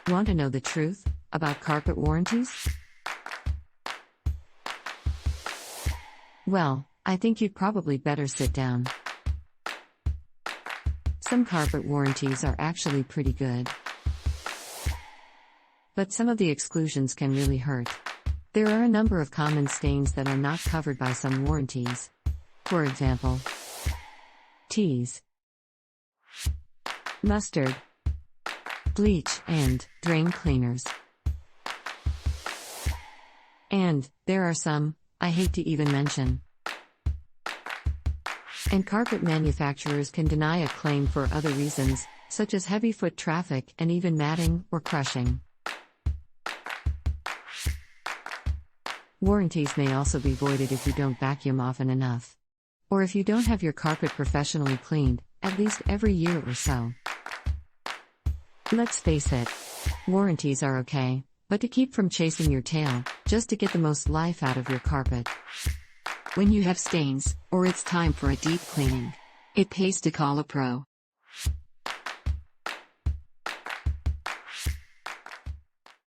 Want to know the truth about carpet warranties? Well, I think you'd probably better sit down. Some carpet warranties are actually pretty good. But some of the exclusions can really hurt. There are a number of common stains that are not covered by some warranties. For example, teas, mustard, bleach, and drain cleaners. And there are some I hate to even mention. And carpet manufacturers can deny a claim for other reasons, such as heavy foot traffic and even matting or crushing. Warranties may also be voided if you don't vacuum often enough. Or if you don't have your carpet professionally cleaned, at least every year or so. Let's face it, warranties are okay, but to keep from chasing your tail, just to get the most life out of your carpet. When you have stains, or it's time for a deep cleaning, it pays to call a pro.